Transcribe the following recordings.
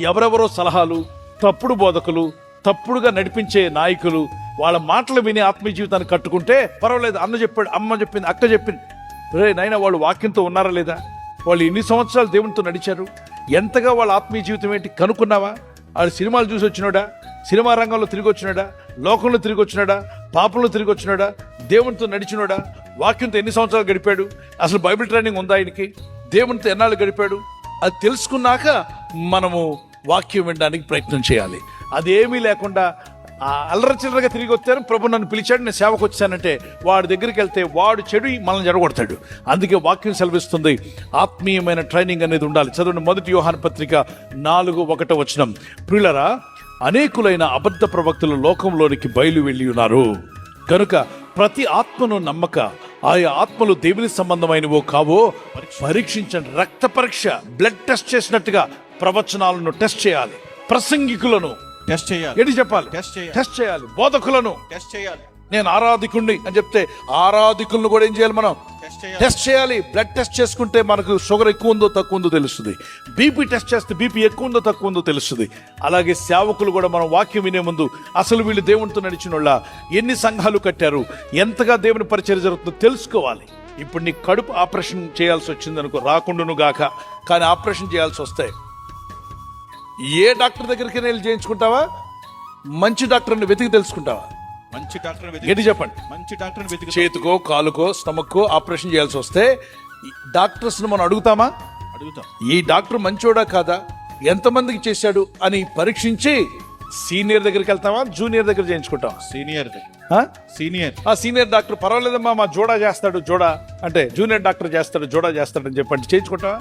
ఎవరెవరో సలహాలు, తప్పుడు బోధకులు, తప్పుడుగా నడిపించే నాయకులు వాళ్ళ మాటలు విని ఆత్మీయ జీవితాన్ని కట్టుకుంటే పర్వాలేదు. అన్న చెప్పాడు, అమ్మ చెప్పింది, అక్క చెప్పింది. రే నైనా వాళ్ళు వాక్యంతో ఉన్నారా లేదా? వాళ్ళు ఎన్ని సంవత్సరాలు దేవునితో నడిచారు? ఎంతగా వాళ్ళ ఆత్మీయ జీవితం ఏంటి కనుక్కున్నావా? వాళ్ళు సినిమాలు చూసి వచ్చినాడా? సినిమా రంగంలో తిరిగి వచ్చినాడా? లోకంలో తిరిగి వచ్చినాడా? పాపంలో తిరిగి వచ్చినాడా? దేవునితో నడిచినాడా? వాక్యంతో ఎన్ని సంవత్సరాలు గడిపాడు? అసలు బైబిల్ ట్రైనింగ్ ఉందా ఆయనకి? దేవునితో ఎన్నాళ్ళు గడిపాడు? అది తెలుసుకున్నాక మనము వాక్యం వినడానికి ప్రయత్నం చేయాలి. అదేమీ లేకుండా అల్లర చిల్లరగా తిరిగి వచ్చారు, ప్రభు నన్ను పిలిచాడు, నేను సేవకు వచ్చానంటే వాడి దగ్గరికి వెళ్తే వాడు చెడు మనల్ని జడగొడతాడు. అందుకే వాక్యం సెలవిస్తుంది, ఆత్మీయమైన ట్రైనింగ్ అనేది ఉండాలి. చదవండి, 1 యోహాను పత్రిక 4:1. ప్రియులరా, అనేకులైన అబద్ధ ప్రవక్తలు లోకంలోనికి బయలు వెళ్ళి ఉన్నారు కనుక ప్రతి ఆత్మను నమ్మక ఆయా ఆత్మలు దేవుని సంబంధమైనవో కావో పరీక్షించండి. రక్త పరీక్ష, బ్లడ్ టెస్ట్ చేసినట్టుగా ప్రవచనాలను టెస్ట్ చేయాలి, ప్రసంగికులను టెస్ట్ చేయాలి, ఏంటి చెప్పాలి, టెస్ట్ చేయాలి, బోధకులను టెస్ట్ చేయాలి. నేను ఆరాధికుణ్ణి అని చెప్తే ఆరాధికులను కూడా ఏం చేయాలి? మనం టెస్ట్ చేయాలి. బ్లడ్ టెస్ట్ చేసుకుంటే మనకు షుగర్ ఎక్కువ ఉందో తక్కువ ఉందో తెలుస్తుంది. బీపీ టెస్ట్ చేస్తే బీపీ ఎక్కువ ఉందో తక్కువ ఉందో తెలుస్తుంది. అలాగే సేవకులు కూడా మనం వాక్యం వినే ముందు అసలు వీళ్ళు దేవునితో నడిచిన వాళ్ళ, ఎన్ని సంఘాలు కట్టారు, ఎంతగా దేవుని పరిచర్య జరుగుతుందో తెలుసుకోవాలి. ఇప్పుడు నీ కడుపు ఆపరేషన్ చేయాల్సి వచ్చింది అనుకో, రాకుండాను గాక, కానీ ఆపరేషన్ చేయాల్సి వస్తే ఏ డాక్టర్ దగ్గరికి వెళ్ళి చేయించుకుంటావా? మంచి డాక్టర్ని వెతికి తెలుసుకుంటావా? మంచి డాక్టర్ ఏంటి చెప్పండి? మంచి డాక్టర్ వెతికి, చేతికో కాలుకో స్టమక్కో ఆపరేషన్ చేయాల్సి వస్తే డాక్టర్స్ని మనం అడుగుతాం. ఈ డాక్టర్ మంచోడా కాదా, ఎంతమందికి చేశాడు అని పరీక్షించి సీనియర్ దగ్గరికి వెళ్తామా, జూనియర్ దగ్గర చేయించుకుంటాం? సీనియర్ డాక్టర్ పర్వాలేదమ్మా, మా జోడా చేస్తాడు, జోడా అంటే జూనియర్ డాక్టర్ చేస్తాడు, జోడా చేస్తాడని చెప్పండి చేయించుకుంటావా?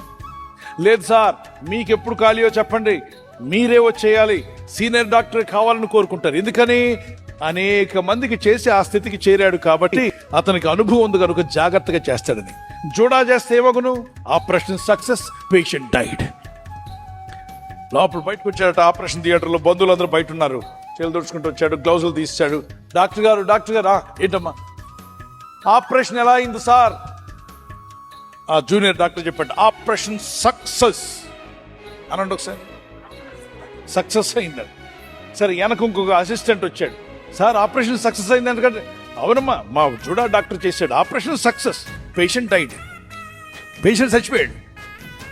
లేదు సార్, మీకు ఎప్పుడు ఖాళీయో చెప్పండి, మీరే వచ్చేయాలి, సీనియర్ డాక్టర్ కావాలని కోరుకుంటారు. ఎందుకని? అనేక మందికి చేసి ఆ స్థితికి చేరాడు కాబట్టి అతనికి అనుభవం ఉంది కనుక జాగ్రత్తగా చేస్తాడని. జోడా చేస్తే ఏమగును? Operation success, patient died. లోపల బయటకు వచ్చాడట ఆపరేషన్ థియేటర్లో, బంధువులందరూ బయట ఉన్నారు, చేతులు తుడుచుకుంటూ వచ్చాడు, గ్లౌజులు తీసాడు. డాక్టర్ గారు ఏంటమ్మా ఆపరేషన్ ఎలా అయింది సార్? ఆ జూనియర్ డాక్టర్ చెప్పాడు, ఆపరేషన్ సక్సెస్ అనండి ఒకసారి. సక్సెస్ అయిందండి. సరే, వెనక ఇంకొక అసిస్టెంట్ వచ్చాడు, సార్ ఆపరేషన్ సక్సెస్ అయింది ఎందుకంటే, అవునమ్మా మా జూడా డాక్టర్ చేశాడు, operation success, patient died, patient చచ్చిపోయాడు.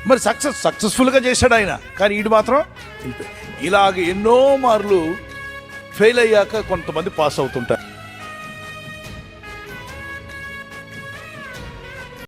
మరి సక్సెస్ఫుల్గా చేశాడు ఆయన, కానీ ఈడు మాత్రం ఇలాగ ఎన్నో మార్లు ఫెయిల్ అయ్యాక కొంతమంది పాస్ అవుతుంటారు.